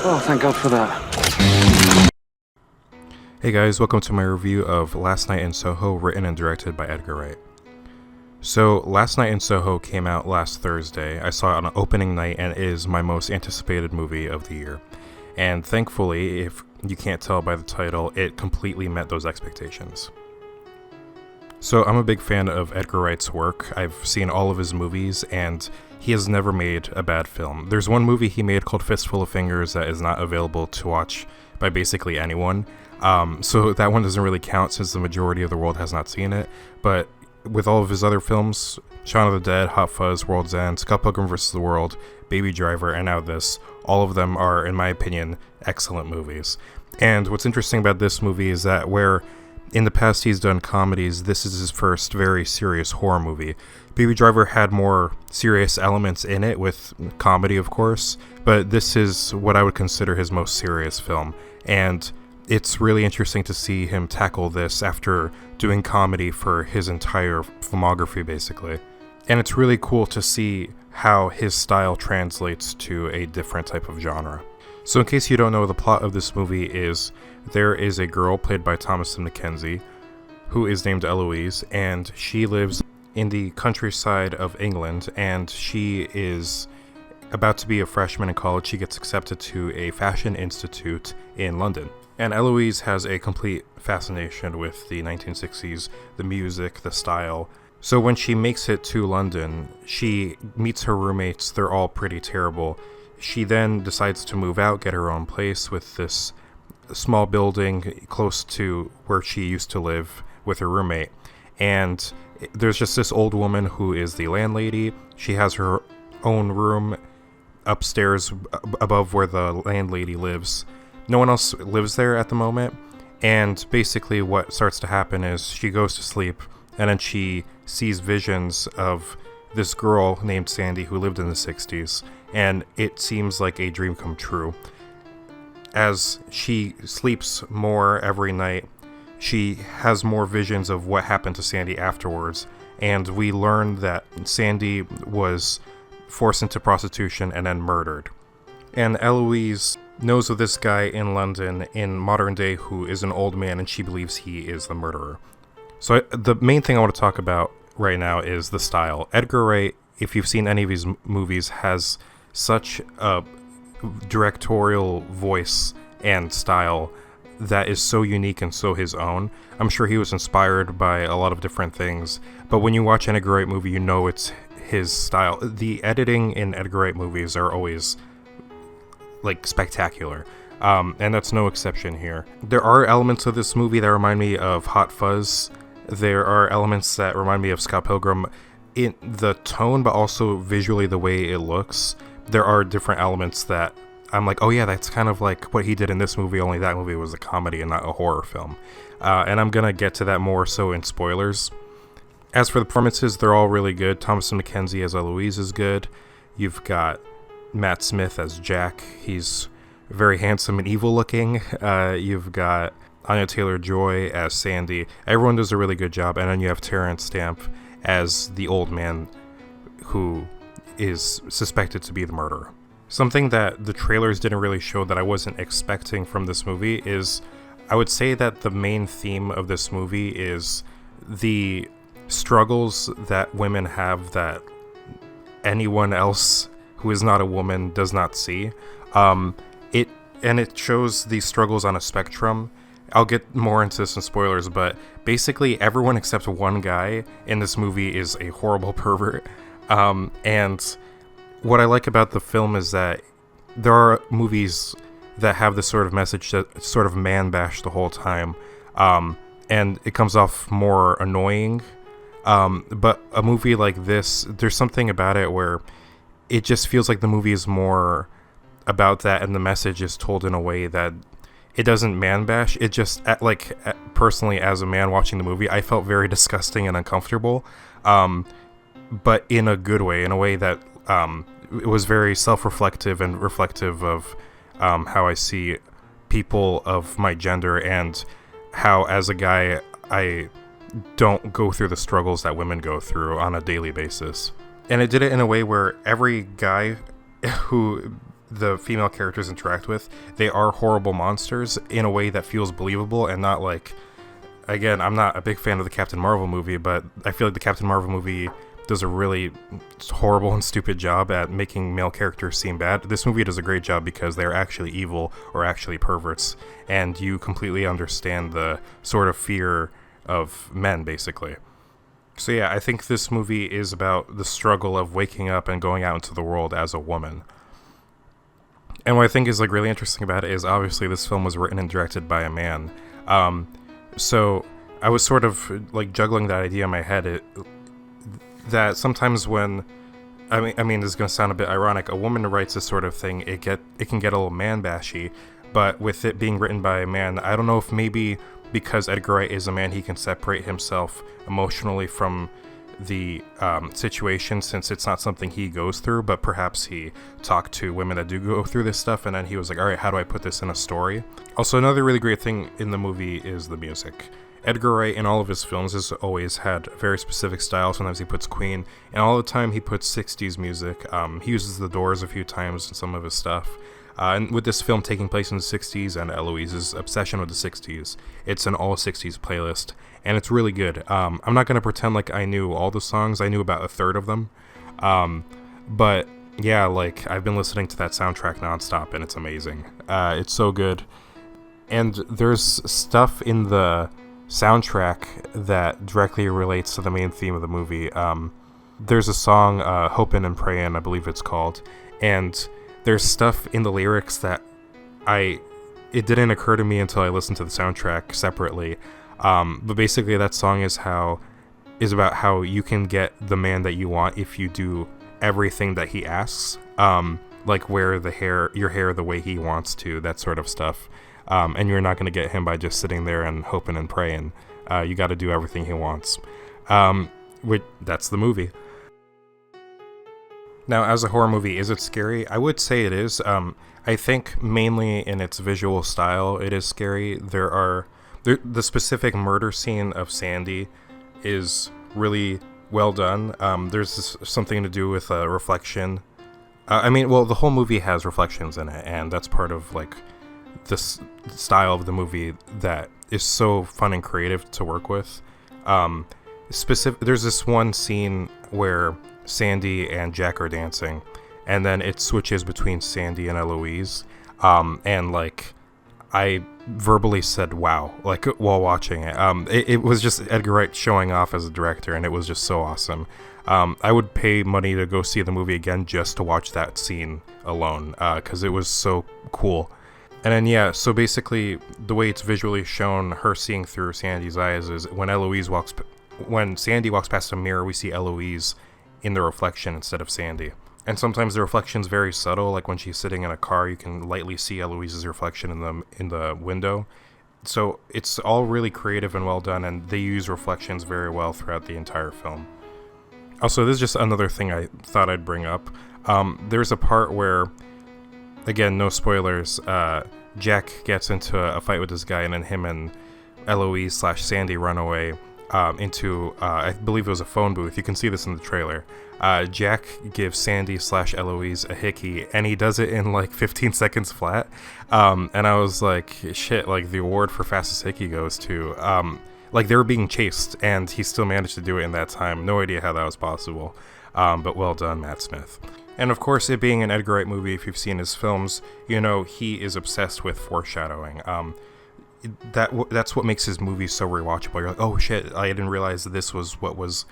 Oh, thank God for that. Hey guys, welcome to my review of Last Night in Soho, written and directed by Edgar Wright. So, Last Night in Soho came out last Thursday. I saw it on opening night and it is my most anticipated movie of the year. And thankfully, if you can't tell by the title, it completely met those expectations. So, I'm a big fan of Edgar Wright's work. I've seen all of his movies and he has never made a bad film. There's one movie he made called Fistful of Fingers that is not available to watch by basically anyone. So that one doesn't really count since the majority of the world has not seen it. But with all of his other films, Shaun of the Dead, Hot Fuzz, World's End, Scott Pilgrim vs. the World, Baby Driver, and now this, all of them are, in my opinion, excellent movies. And what's interesting about this movie is that where in the past he's done comedies, this is his first very serious horror movie. Baby Driver had more serious elements in it, with comedy of course, but this is what I would consider his most serious film. And it's really interesting to see him tackle this after doing comedy for his entire filmography, basically. And it's really cool to see how his style translates to a different type of genre. So in case you don't know, the plot of this movie is there is a girl played by Thomasin McKenzie who is named Eloise, and she lives in the countryside of England, and she is about to be a freshman in college. She gets accepted to a fashion institute in London. And Eloise has a complete fascination with the 1960s, the music, the style. So when she makes it to London, she meets her roommates. They're all pretty terrible. She then decides to move out, get her own place with this small building close to where she used to live with her roommate. And there's just this old woman who is the landlady. She has her own room upstairs above where the landlady lives. No one else lives there at the moment, and basically what starts to happen is she goes to sleep, and then she sees visions of this girl named Sandy who lived in the 60s, and it seems like a dream come true. As she sleeps more every night, she has more visions of what happened to Sandy afterwards, and we learn that Sandy was forced into prostitution and then murdered. And Eloise knows of this guy in London in modern day who is an old man, and she believes he is the murderer. So the main thing I want to talk about right now is the style. Edgar Wright, if you've seen any of his movies, has such a directorial voice and style that is so unique and so his own. I'm sure he was inspired by a lot of different things, but when you watch an Edgar Wright movie, you know it's his style. The editing in Edgar Wright movies are always like spectacular, and that's no exception here. There are elements of this movie that remind me of Hot Fuzz. There are elements that remind me of Scott Pilgrim in the tone, but also visually the way it looks. There are different elements that I'm like, oh yeah, that's kind of like what he did in this movie, only that movie was a comedy and not a horror film. And I'm gonna get to that more so in spoilers. As for the performances, they're all really good. Thomasin McKenzie as Eloise is good. You've got Matt Smith as Jack. He's very handsome and evil looking. You've got Anya Taylor-Joy as Sandy. Everyone does a really good job. And then you have Terrence Stamp as the old man who is suspected to be the murderer. Something that the trailers didn't really show that I wasn't expecting from this movie is, I would say that the main theme of this movie is the struggles that women have that anyone else who is not a woman does not see. It shows these struggles on a spectrum. I'll get more into this in spoilers, but basically everyone except one guy in this movie is a horrible pervert. And what I like about the film is that there are movies that have this sort of message that sort of man bash the whole time, and it comes off more annoying. But a movie like this, there's something about it where it just feels like the movie is more about that, and the message is told in a way that it doesn't man bash. It just, personally, as a man watching the movie, I felt very disgusting and uncomfortable, but in a good way, in a way that it was very self-reflective and reflective of how I see people of my gender, and how, as a guy, I don't go through the struggles that women go through on a daily basis. And it did it in a way where every guy who the female characters interact with, they are horrible monsters in a way that feels believable and not like, again, I'm not a big fan of the Captain Marvel movie, but I feel like the Captain Marvel movie does a really horrible and stupid job at making male characters seem bad. This movie does a great job because they're actually evil or actually perverts, and you completely understand the sort of fear of men, basically. So yeah, I think this movie is about the struggle of waking up and going out into the world as a woman. And what I think is like really interesting about it is obviously this film was written and directed by a man. So I was sort of like juggling that idea in my head, that sometimes when, I mean, this is going to sound a bit ironic, a woman writes this sort of thing, it can get a little man-bashy, but with it being written by a man, I don't know if maybe because Edgar Wright is a man, he can separate himself emotionally from the situation, since it's not something he goes through, but perhaps he talked to women that do go through this stuff, and then he was like, all right, how do I put this in a story? Also, another really great thing in the movie is the music. Edgar Wright in all of his films has always had a very specific style. Sometimes he puts Queen, and all the time he puts 60s music. He uses The Doors a few times in some of his stuff. And with this film taking place in the 60s and Eloise's obsession with the 60s, it's an all 60s playlist, and it's really good. I'm not going to pretend like I knew all the songs. I knew about a third of them. But yeah, like I've been listening to that soundtrack nonstop, and it's amazing. It's so good. And there's stuff in the soundtrack that directly relates to the main theme of the movie. There's a song, Hopin' and Prayin', I believe it's called, and there's stuff in the lyrics that it didn't occur to me until I listened to the soundtrack separately. But basically that song is about how you can get the man that you want if you do everything that he asks, like wear your hair the way he wants to, that sort of stuff. And you're not going to get him by just sitting there and hoping and praying. You got to do everything he wants. That's the movie. Now, as a horror movie, is it scary? I would say it is. I think mainly in its visual style, it is scary. The specific murder scene of Sandy is really well done. There's something to do with a reflection. The whole movie has reflections in it, and that's part of like this style of the movie that is so fun and creative to work with. There's this one scene where Sandy and Jack are dancing, and then it switches between Sandy and Eloise, and like I verbally said wow, like while watching it. It was just Edgar Wright showing off as a director, and it was just so awesome. I would pay money to go see the movie again just to watch that scene alone, because it was so cool. And then yeah, so basically the way it's visually shown, her seeing through Sandy's eyes, is when Sandy walks past a mirror, we see Eloise in the reflection instead of Sandy. And sometimes the reflection's very subtle, like when she's sitting in a car, you can lightly see Eloise's reflection in the window. So it's all really creative and well done, and they use reflections very well throughout the entire film. Also, this is just another thing I thought I'd bring up. There's a part where, again, no spoilers, Jack gets into a fight with this guy, and then him and Eloise/Sandy run away into, I believe it was a phone booth. You can see this in the trailer. Jack gives Sandy/Eloise a hickey, and he does it in like 15 seconds flat. And I was like, shit, like the award for fastest hickey goes to, like they were being chased, and he still managed to do it in that time. No idea how that was possible. But well done, Matt Smith. And of course, it being an Edgar Wright movie, if you've seen his films, you know he is obsessed with foreshadowing. That's what makes his movies so rewatchable. You're like, oh shit, I didn't realize that this was what was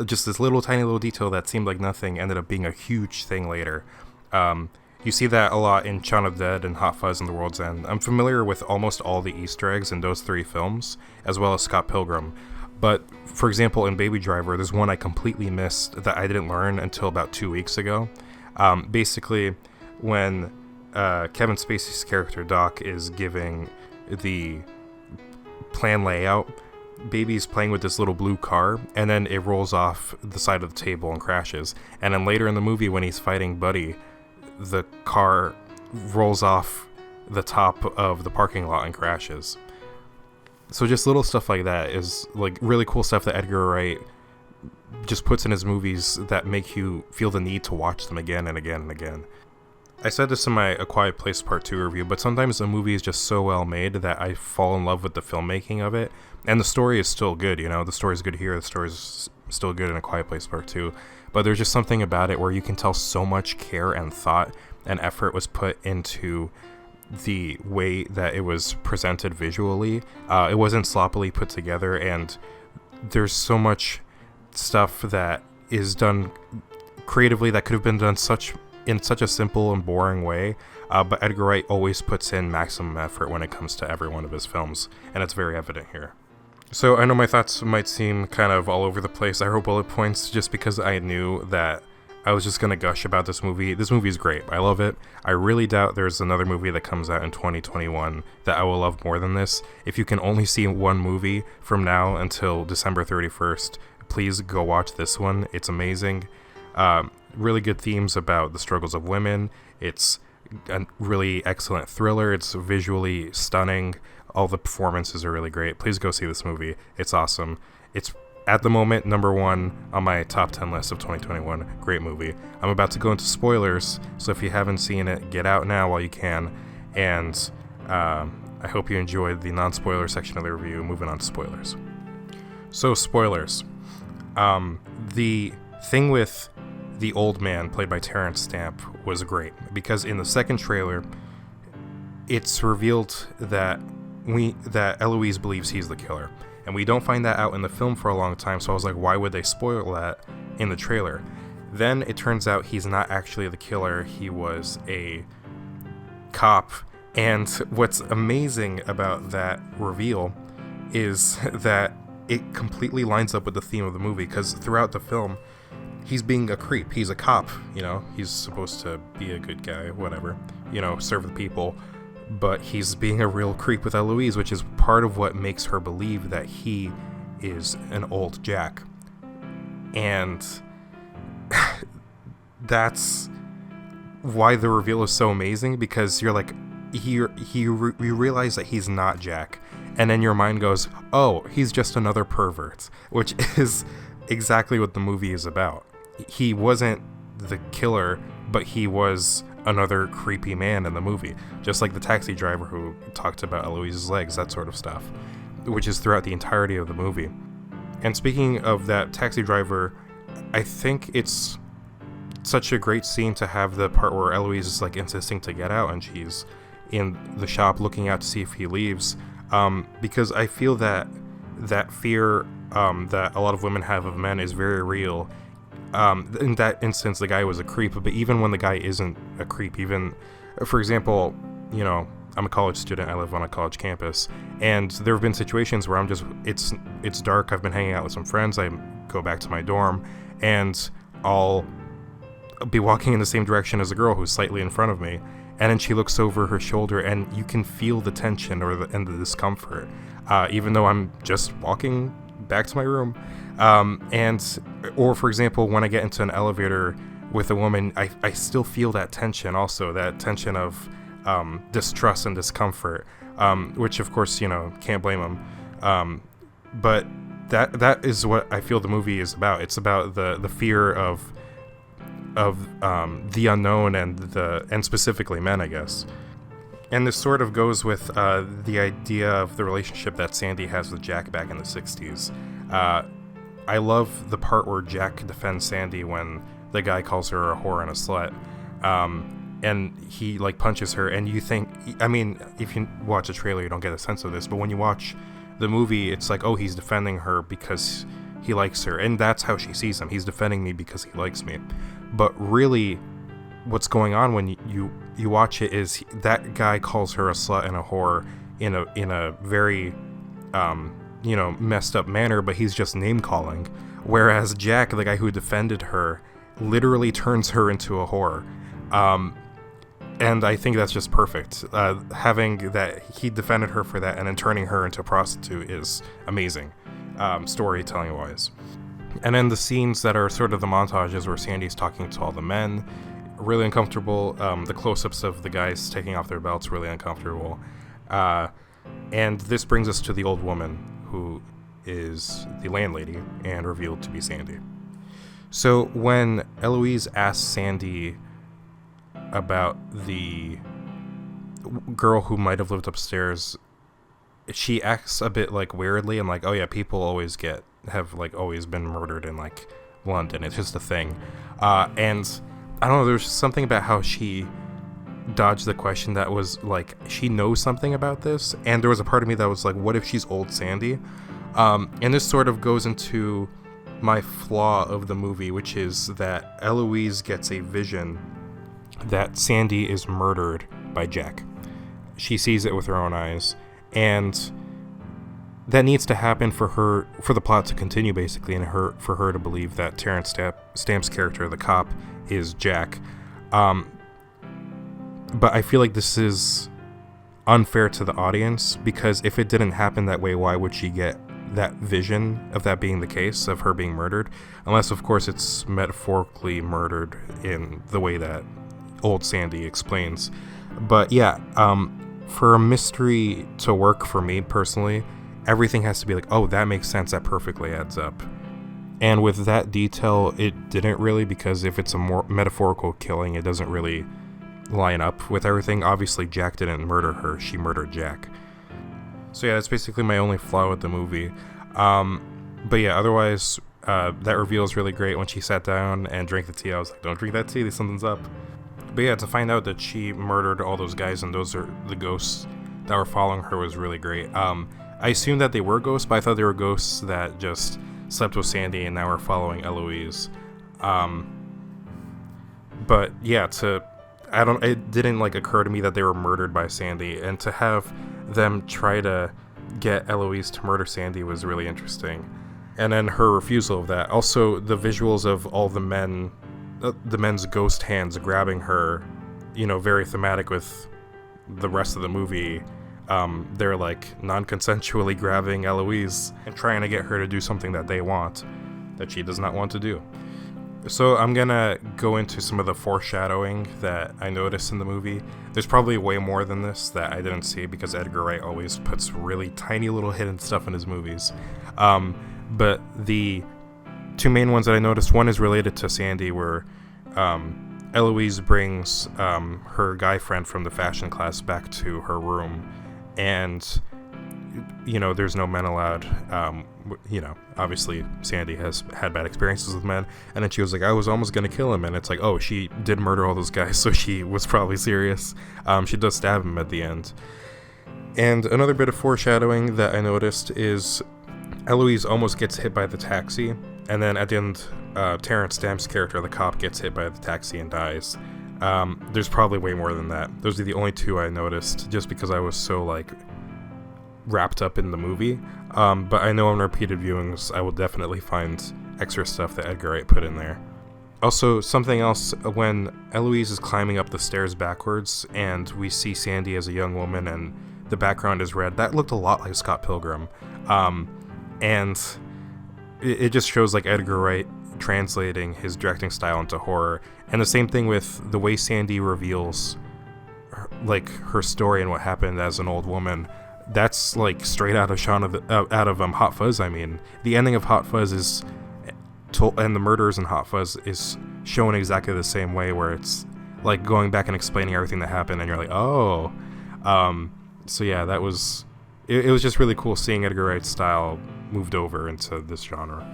just this tiny little detail that seemed like nothing ended up being a huge thing later. You see that a lot in Shaun of the Dead and Hot Fuzz and The World's End. I'm familiar with almost all the Easter eggs in those three films, as well as Scott Pilgrim. But, for example, in Baby Driver, there's one I completely missed that I didn't learn until about 2 weeks ago. Basically, when Kevin Spacey's character, Doc, is giving the plan layout, Baby's playing with this little blue car, and then it rolls off the side of the table and crashes. And then later in the movie, when he's fighting Buddy, the car rolls off the top of the parking lot and crashes. So just little stuff like that is like really cool stuff that Edgar Wright just puts in his movies that make you feel the need to watch them again and again and again. I said this in my A Quiet Place Part 2 review, but sometimes a movie is just so well made that I fall in love with the filmmaking of it. And the story is still good, you know? The story's good here, the story's still good in A Quiet Place Part 2. But there's just something about it where you can tell so much care and thought and effort was put into the way that it was presented visually. It wasn't sloppily put together, and there's so much stuff that is done creatively that could have been done in such a simple and boring way, but Edgar Wright always puts in maximum effort when it comes to every one of his films, and it's very evident here. So I know my thoughts might seem kind of all over the place. I wrote bullet points just because I knew that I was just going to gush about this movie. This movie is great. I love it. I really doubt there's another movie that comes out in 2021 that I will love more than this. If you can only see one movie from now until December 31st, please go watch this one. It's amazing. Really good themes about the struggles of women. It's a really excellent thriller. It's visually stunning. All the performances are really great. Please go see this movie. It's awesome. It's at the moment number 1 on my top 10 list of 2021. Great movie. I'm about to go into spoilers, so if you haven't seen it, get out now while you can. And I hope you enjoyed the non-spoiler section of the review. Moving on to spoilers. So, spoilers. The thing with the old man, played by Terrence Stamp, was great, because in the second trailer, it's revealed that Eloise believes he's the killer, and we don't find that out in the film for a long time, so I was like, why would they spoil that in the trailer? Then it turns out he's not actually the killer, he was a cop, and what's amazing about that reveal is that it completely lines up with the theme of the movie, because throughout the film, he's being a creep. He's a cop, you know. He's supposed to be a good guy, whatever, you know, serve the people. But he's being a real creep with Eloise, which is part of what makes her believe that he is an old Jack. And that's why the reveal is so amazing, because you're like, you realize that he's not Jack. And then your mind goes, oh, he's just another pervert, which is exactly what the movie is about. He wasn't the killer, but he was another creepy man in the movie, just like the taxi driver who talked about Eloise's legs, that sort of stuff, which is throughout the entirety of the movie. And speaking of that taxi driver, I think it's such a great scene to have the part where Eloise is like insisting to get out, and she's in the shop looking out to see if he leaves, because I feel that fear that a lot of women have of men is very real. In that instance, the guy was a creep, but even when the guy isn't a creep, even, for example, you know, I'm a college student, I live on a college campus, and there have been situations where it's dark, I've been hanging out with some friends, I go back to my dorm, and I'll be walking in the same direction as a girl who's slightly in front of me, and then she looks over her shoulder, and you can feel the tension and the discomfort, even though I'm just walking back to my room. Or for example, when I get into an elevator with a woman, I still feel that tension also, that tension of distrust and discomfort, which of course, you know, can't blame them. But that is what I feel the movie is about. It's about the fear of the unknown and specifically men, I guess. And this sort of goes with the idea of the relationship that Sandy has with Jack back in the 60s. I love the part where Jack defends Sandy when the guy calls her a whore and a slut. And he like punches her, and you think, I mean, if you watch a trailer, you don't get a sense of this, but when you watch the movie, it's like, oh, he's defending her because he likes her, and that's how she sees him. He's defending me because he likes me. But really, what's going on when you watch it is that guy calls her a slut and a whore in a very messed up manner, but he's just name calling, whereas Jack, the guy who defended her, literally turns her into a whore. And I think that's just perfect. Having that he defended her for that and then turning her into a prostitute is amazing, storytelling wise. And then the scenes that are sort of the montages where Sandy's talking to all the men, really uncomfortable. The close-ups of the guys taking off their belts, really uncomfortable. And this brings us to the old woman, who is the landlady and revealed to be Sandy. So when Eloise asks Sandy about the girl who might have lived upstairs, she acts a bit like weirdly and like, oh yeah, people have like always been murdered in like London. It's just a thing. And I don't know, there's something about how she dodged the question that was like, she knows something about this. And there was a part of me that was like, what if she's old Sandy? And this sort of goes into my flaw of the movie, which is that Eloise gets a vision that Sandy is murdered by Jack. She sees it with her own eyes, and that needs to happen for the plot to continue, basically, and for her to believe that Terrence Stamp's character, the cop, is Jack. But I feel like this is unfair to the audience, because if it didn't happen that way, why would she get that vision of that being the case, of her being murdered? Unless, of course, it's metaphorically murdered in the way that old Sandy explains. But yeah, for a mystery to work for me personally, everything has to be like, oh, that makes sense, that perfectly adds up. And with that detail, it didn't really, because if it's a more metaphorical killing, it doesn't really line up with everything. Obviously, Jack didn't murder her, she murdered Jack. So yeah, that's basically my only flaw with the movie. But yeah, otherwise, that reveal is really great. When she sat down and drank the tea, I was like, don't drink that tea, something's up. But yeah, to find out that she murdered all those guys and those are the ghosts that were following her was really great. I assumed that they were ghosts, but I thought they were ghosts that just slept with Sandy and now are following Eloise. But yeah, it didn't like occur to me that they were murdered by Sandy, and to have them try to get Eloise to murder Sandy was really interesting. And then her refusal of that. Also, the visuals of all the men's ghost hands grabbing her, very thematic with the rest of the movie. They're like non-consensually grabbing Eloise and trying to get her to do something that they want, that she does not want to do. So I'm gonna go into some of the foreshadowing that I noticed in the movie. There's probably way more than this that I didn't see, because Edgar Wright always puts really tiny little hidden stuff in his movies. But the two main ones that I noticed, one is related to Sandy, where Eloise brings her guy friend from the fashion class back to her room, and there's no men allowed. Obviously Sandy has had bad experiences with men, and then she was like, I was almost gonna kill him, and it's like, oh, she did murder all those guys, so she was probably serious. She does stab him at the end. And another bit of foreshadowing that I noticed is Eloise almost gets hit by the taxi, and then at the end, Terrence Stamp's character, the cop, gets hit by the taxi and dies. There's probably way more than that. Those are the only two I noticed, just because I was so wrapped up in the movie. But I know on repeated viewings I will definitely find extra stuff that Edgar Wright put in there. Also, something else, when Eloise is climbing up the stairs backwards and we see Sandy as a young woman and the background is red, that looked a lot like Scott Pilgrim. And it just shows Edgar Wright translating his directing style into horror. And the same thing with the way Sandy reveals her story and what happened as an old woman. That's straight out of Hot Fuzz. I mean, the ending of Hot Fuzz is told, and the murders in Hot Fuzz is shown exactly the same way, where it's going back and explaining everything that happened, and you're like, oh. So yeah, that was it was just really cool seeing Edgar Wright's style moved over into this genre.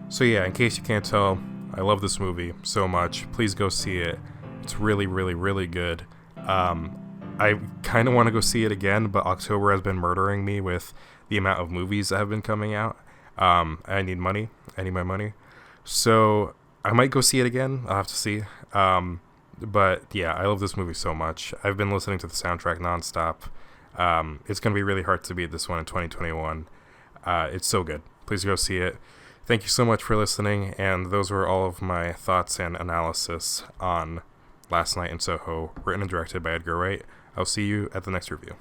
So yeah, in case you can't tell, I love this movie so much. Please go see it. It's really, really, really good. I kind of want to go see it again, but October has been murdering me with the amount of movies that have been coming out. I need money. I need my money. So I might go see it again. I'll have to see. But yeah, I love this movie so much. I've been listening to the soundtrack nonstop. It's going to be really hard to beat this one in 2021. It's so good. Please go see it. Thank you so much for listening, and those were all of my thoughts and analysis on Last Night in Soho, written and directed by Edgar Wright. I'll see you at the next review.